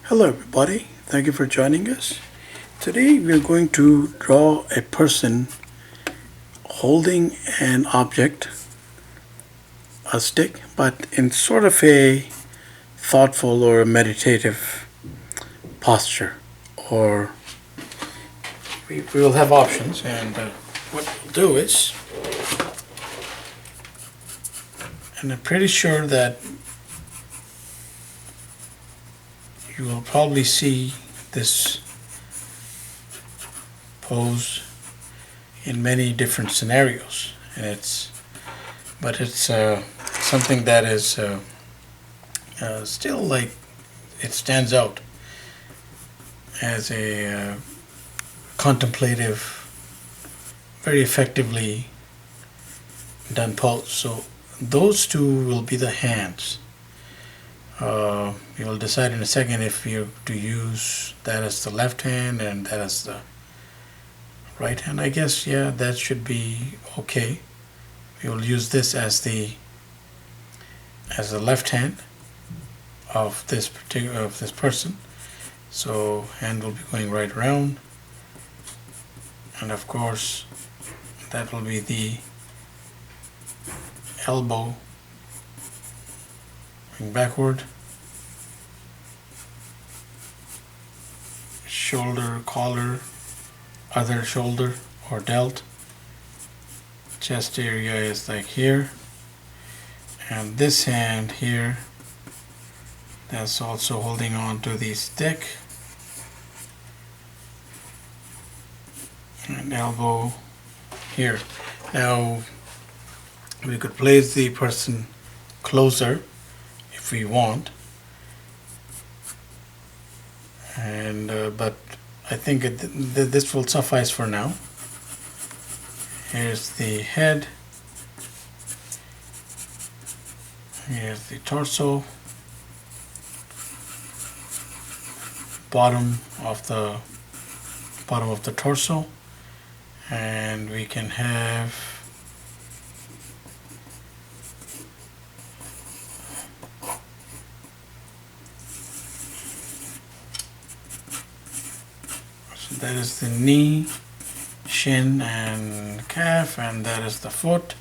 Hello everybody, thank you for joining us. Today we are going to draw a person holding an object, a stick, but in sort of a thoughtful or a meditative posture. Or we will have options, and what we'll do is, and I'm pretty sure that you will probably see this pose in many different scenarios, and it's something that is still like it stands out as a contemplative, very effectively done pose. So those two will be the hands. You will decide in a second if you to use that as the left hand and that as the right hand. I guess, yeah, that should be okay. We will use this as the left hand of this person. So hand will be going right around, and of course that will be the elbow going backward, shoulder, collar, other shoulder or delt, chest area is like here, and this hand here that's also holding on to the stick, and elbow here. Now we could place the person closer if we want, and but I think this will suffice for now. Here's the head, here's the torso, bottom of the torso, and we can have that is the knee, shin, and calf, and that is the foot.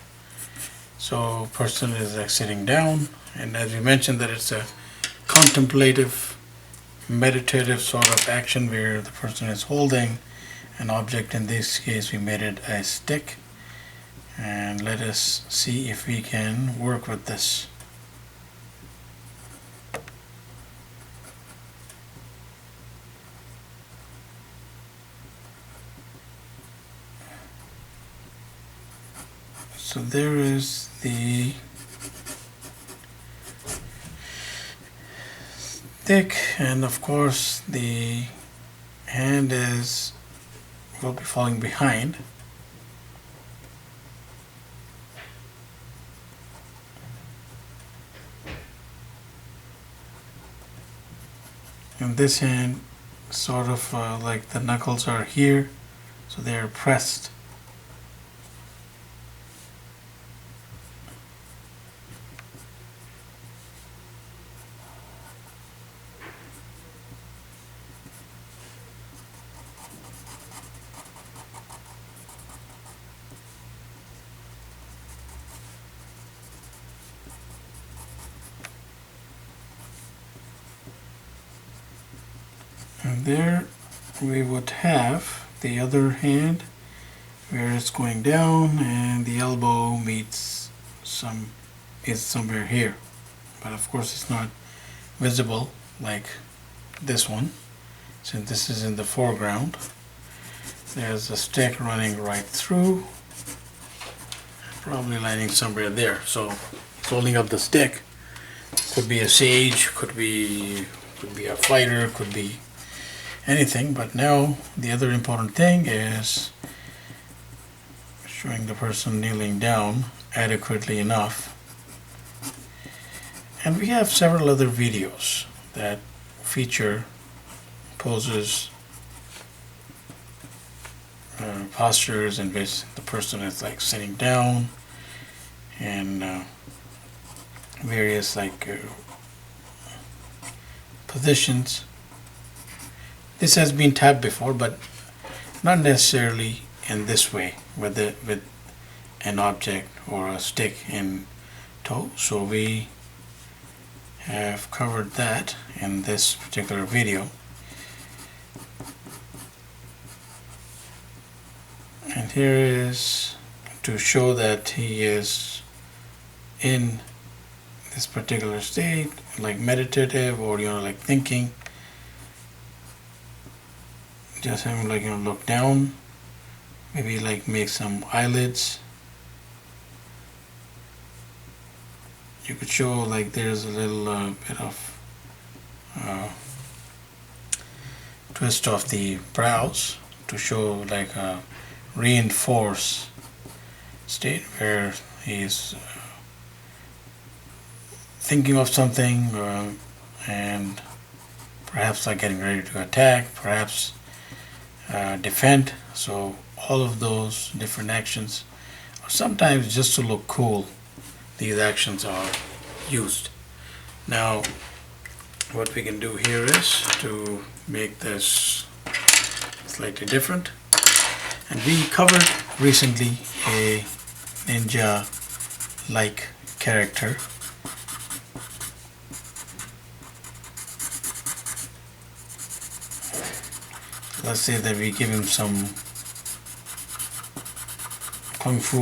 So person is like sitting down, and as we mentioned that it's a contemplative, meditative sort of action where the person is holding an object. In this case we made it a stick, and let us see if we can work with this. So there is the stick, and of course the hand will be falling behind. And this hand sort of like the knuckles are here, so they are pressed. And there we would have the other hand where it's going down, and the elbow is somewhere here, but of course it's not visible like this one, since this is in the foreground. There's a stick running right through, probably landing somewhere there. So it's holding up the stick. Could be a sage, could be a fighter, could be anything. But now the other important thing is showing the person kneeling down adequately enough. And we have several other videos that feature poses, postures in which the person is like sitting down, and various like positions This has been tapped before, but not necessarily in this way with an object or a stick in tow. So we have covered that in this particular video. And here is to show that he is in this particular state, like meditative, or like thinking. Just have him like look down, maybe like make some eyelids. You could show like there's a little bit of twist of the brows to show like a reinforce state where he's thinking of something and perhaps like getting ready to attack, perhaps defend. So all of those different actions, or sometimes just to look cool, these actions are used. Now what we can do here is to make this slightly different. And we covered recently a ninja like character. Let's say that we give him some kung fu,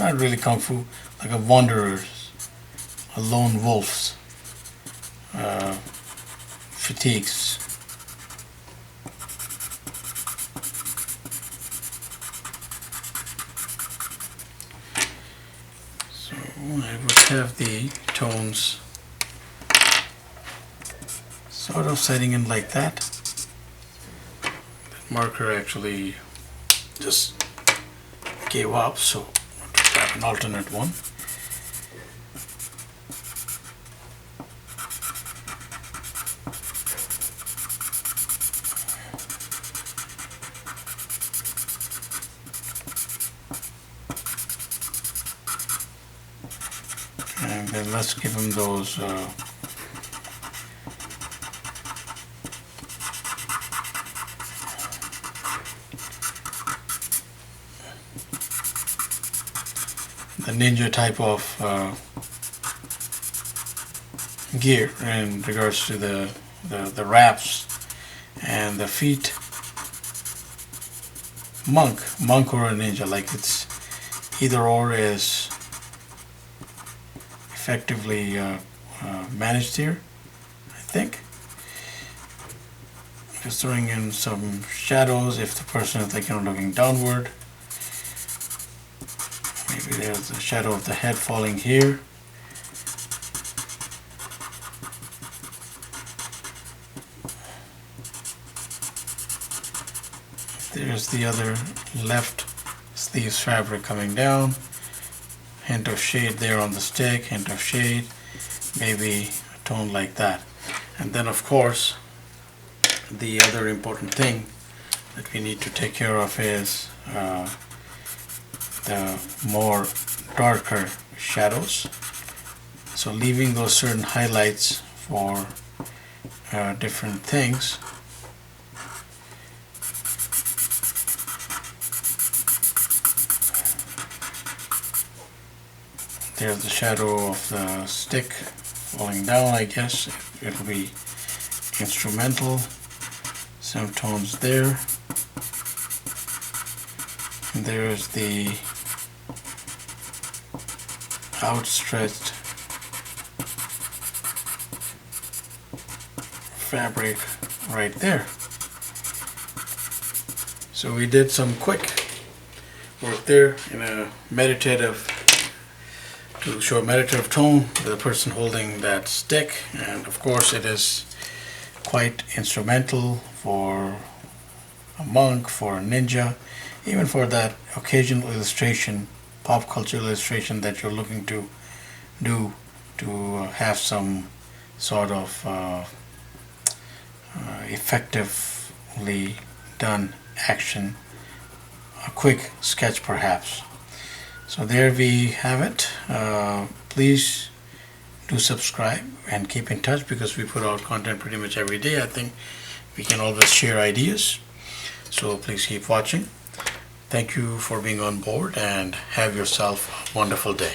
not really kung fu, like a wanderer's, a lone wolf's fatigues. So I would have the tones sort of setting in like that. Marker actually just gave up, so I'll tap an alternate one. And then let's give him those the ninja type of gear in regards to the wraps and the feet. Monk or a ninja, like it's either or is effectively managed here, I think. Just throwing in some shadows if the person is like looking downward. Maybe there's the shadow of the head falling here. There's the other left sleeves fabric coming down. Hint of shade there on the stick, hint of shade, maybe a tone like that. And then of course the other important thing that we need to take care of is the more darker shadows. So leaving those certain highlights for different things. There's the shadow of the stick falling down, I guess. It'll be instrumental. Some tones there. And there's the outstretched fabric right there. So we did some quick work there in a meditative, to show a meditative tone with the person holding that stick. And of course it is quite instrumental for a monk, for a ninja, even for that occasional illustration, pop culture illustration that you're looking to do to have some sort of effectively done action, a quick sketch perhaps. So there we have it. Please do subscribe and keep in touch because we put out content pretty much every day. I think We can always share ideas. So please keep watching. Thank you for being on board and have yourself a wonderful day.